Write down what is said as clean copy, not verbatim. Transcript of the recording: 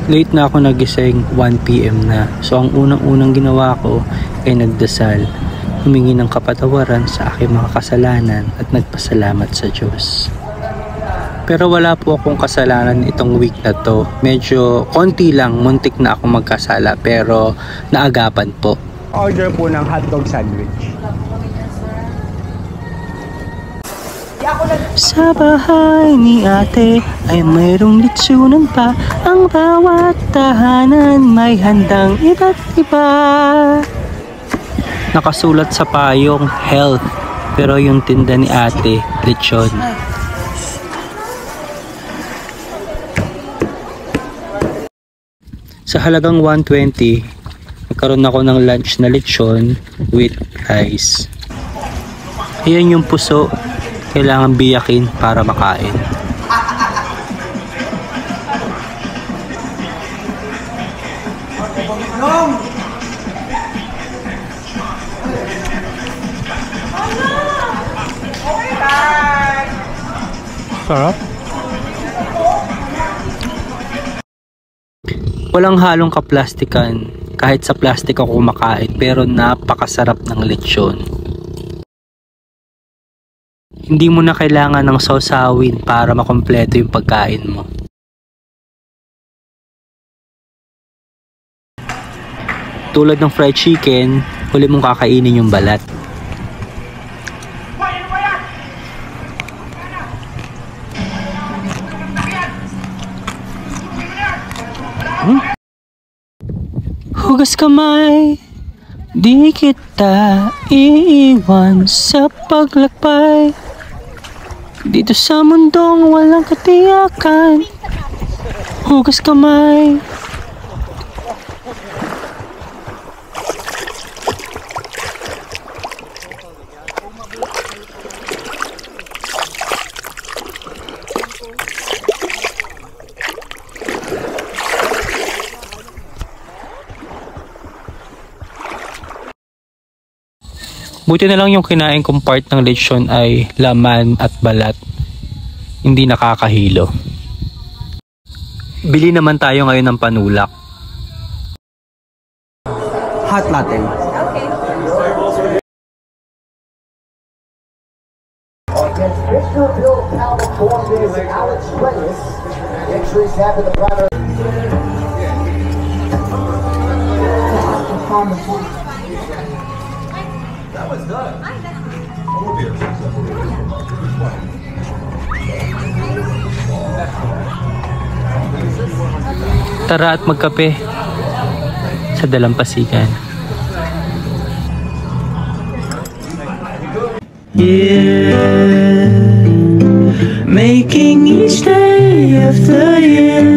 Late na ako nagising, 1 PM na. So ang unang-unang ginawa ko ay nagdasal, humingi ng kapatawaran sa aking mga kasalanan at nagpasalamat sa Diyos. Pero wala po akong kasalanan itong week na to. Medyo konti lang, muntik na ako magkasala pero naagapan po. Order po ng hotdog sandwich. Sa bahay ni ate ay mayroong litsunan pa. Ang bawat tahanan may handang iba't iba. Nakasulat sa payong health, pero yung tinda ni ate, lechon. Sa halagang 120, nagkaroon ako ng lunch na lechon with rice. Ayan yung puso. Kailangan biyakin para makain. Sarap. Walang halong kaplastikan. Kahit sa plastic ako kumakain, pero napakasarap ng lechon. Hindi mo na kailangan ng sawsawin para makompleto yung pagkain mo. Tulad ng fried chicken, huli mong kakainin yung balat. Hugas kamay, di kita iiwan sa paglakbay. Dito sa mundong walang katiyakan, hugas kamay. Buti na lang yung kinain kong part ng lechon ay laman at balat. Hindi nakakahilo. Bili naman tayo ngayon ng panulak. Hot latte. That was good. Tara at magkape sa Dalampasigan. Yeah, making each day of the year